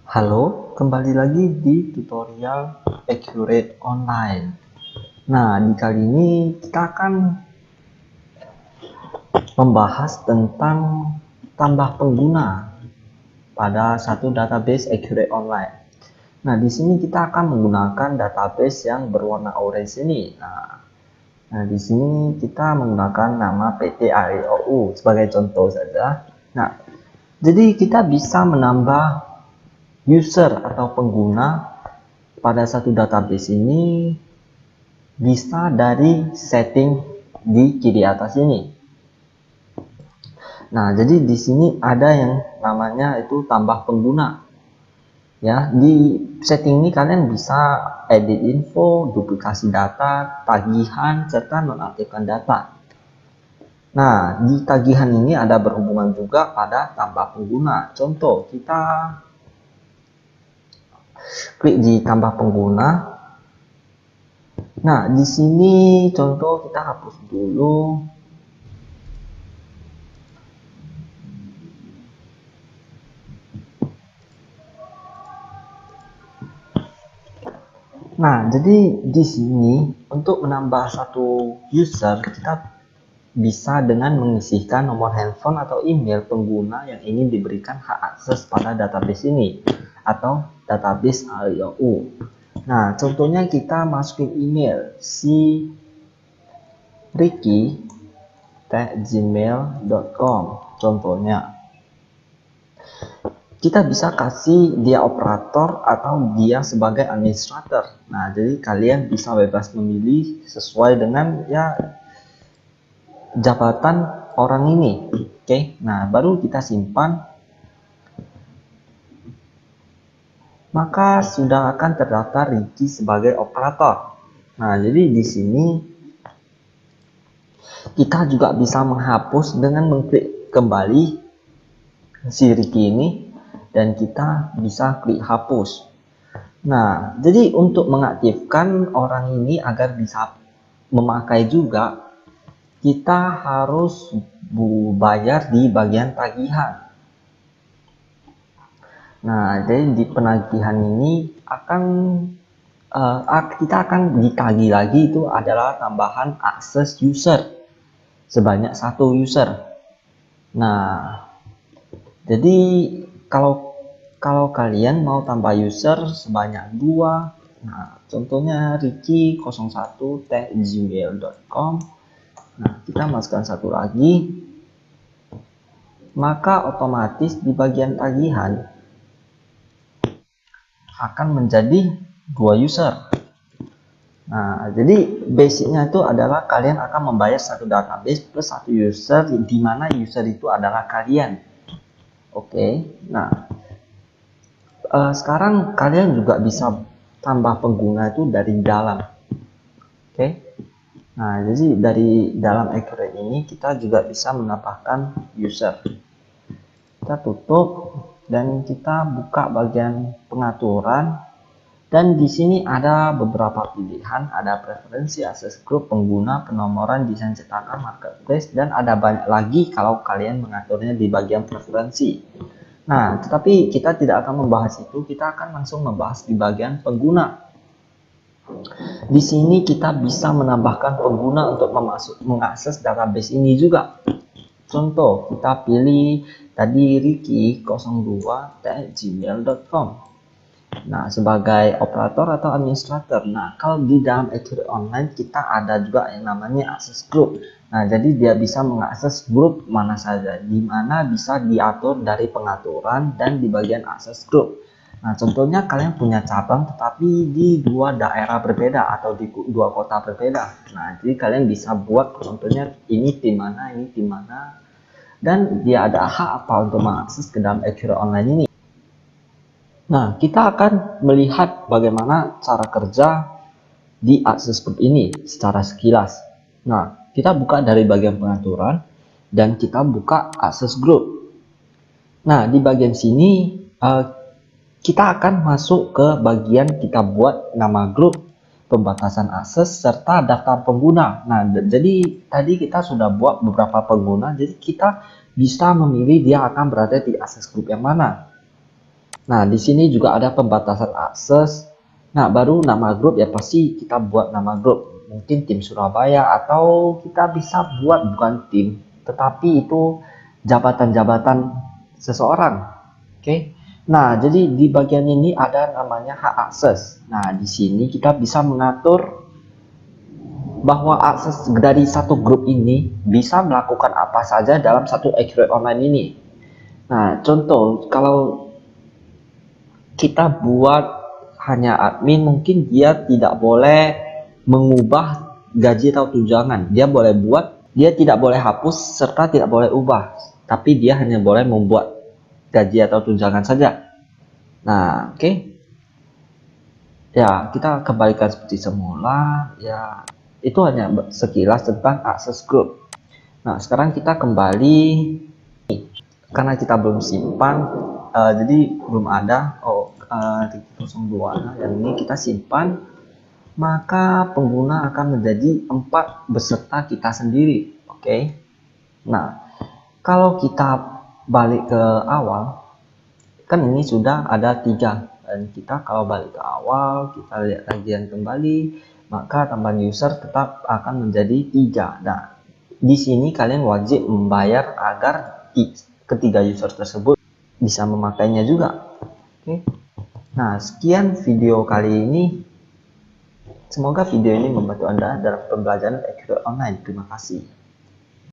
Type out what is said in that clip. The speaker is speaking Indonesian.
Halo, kembali lagi di tutorial Accurate Online. Nah, di kali ini kita akan membahas tentang tambah pengguna pada satu database Accurate Online. Nah, di sini kita akan menggunakan database yang berwarna orange ini. Nah, di sini kita menggunakan nama PT AEOU sebagai contoh saja. Nah, jadi kita bisa menambah user atau pengguna pada satu database ini bisa dari setting di kiri atas ini. Nah, jadi di sini ada yang namanya itu tambah pengguna. Ya, di setting ini kalian bisa edit info, duplikasi data, tagihan, serta nonaktifkan data. Nah, di tagihan ini ada berhubungan juga pada tambah pengguna. Contoh, kita klik di tambah pengguna. Nah, di sini contoh kita hapus dulu. Nah, jadi di sini untuk menambah satu user kita bisa dengan mengisihkan nomor handphone atau email pengguna yang ingin diberikan hak akses pada database ini atau database AEOU. Nah, contohnya kita masukin email si ricky@gmail.com contohnya. Kita bisa kasih dia operator atau dia sebagai administrator. Nah, jadi kalian bisa bebas memilih sesuai dengan ya jabatan orang ini. Oke. Nah, baru kita simpan. Maka sudah akan terdaftar Ricky sebagai operator. Nah, jadi di sini kita juga bisa menghapus dengan mengklik kembali si Ricky ini dan kita bisa klik hapus. Nah, jadi untuk mengaktifkan orang ini agar bisa memakai juga, kita harus bayar di bagian tagihan. Nah, jadi di penagihan ini kita akan ditagih lagi itu adalah tambahan akses user sebanyak 1 user. Nah, jadi kalau kalian mau tambah user sebanyak 2, nah contohnya ricky01@gmail.com. Nah, kita masukkan satu lagi, maka otomatis di bagian tagihan akan menjadi 2 user. Nah, jadi basicnya itu adalah kalian akan membayar satu database plus 1 user, di mana user itu adalah kalian. Oke. Nah, sekarang kalian juga bisa tambah pengguna itu dari dalam. Oke. Nah, jadi dari dalam Accurate ini kita juga bisa menambahkan user. Kita tutup dan kita buka bagian pengaturan. Dan di sini ada beberapa pilihan, ada preferensi, akses grup, pengguna, penomoran, desain cetakan, marketplace, dan ada banyak lagi kalau kalian mengaturnya di bagian preferensi. Nah, tetapi kita tidak akan membahas itu, kita akan langsung membahas di bagian pengguna. Di sini kita bisa menambahkan pengguna untuk mengakses database ini juga. Contoh, kita pilih tadi ricky02@gmail.com. Nah, sebagai operator atau administrator. Nah, kalau di dalam Accurate Online kita ada juga yang namanya akses group. Nah, jadi dia bisa mengakses grup mana saja, di mana bisa diatur dari pengaturan dan di bagian akses group. Nah, contohnya kalian punya cabang tetapi di 2 daerah berbeda atau di 2 kota berbeda. Nah, jadi kalian bisa buat contohnya ini tim mana, dan dia ada hak apa untuk mengakses ke dalam Accurate Online ini. Nah, kita akan melihat bagaimana cara kerja di akses group ini secara sekilas. Nah, kita buka dari bagian pengaturan dan kita buka akses group. Nah, di bagian sini kita akan masuk ke bagian kita buat nama grup, pembatasan akses, serta daftar pengguna. Nah, jadi tadi kita sudah buat beberapa pengguna, jadi kita bisa memilih dia akan berada di akses group yang mana. Nah, di sini juga ada pembatasan akses. Nah, baru nama grup ya pasti kita buat nama grup. Mungkin tim Surabaya atau kita bisa buat bukan tim, tetapi itu jabatan-jabatan seseorang. Oke. Nah, jadi di bagian ini ada namanya hak akses. Nah, di sini kita bisa mengatur bahwa akses dari satu grup ini bisa melakukan apa saja dalam satu accurate online ini. Nah, contoh kalau kita buat hanya admin, mungkin dia tidak boleh mengubah gaji atau tunjangan. Dia boleh buat, dia tidak boleh hapus serta tidak boleh ubah, tapi dia hanya boleh membuat gaji atau tunjangan saja. Nah, oke. Ya, kita kembalikan seperti semula. Ya, itu hanya sekilas tentang akses grup. Nah, sekarang kita kembali karena kita belum simpan, jadi belum ada 302. Yang ini kita simpan, maka pengguna akan menjadi 4 beserta kita sendiri. Oke. Nah, kalau kita balik ke awal, kan ini sudah ada 3, dan kita kalau balik ke awal kita lihat kajian kembali, maka tambahan user tetap akan menjadi 3. Nah, di sini kalian wajib membayar agar ketiga user tersebut bisa memakainya juga. Oke. Nah, sekian video kali ini. Semoga video ini membantu Anda dalam pembelajaran Accurate Online. Terima kasih.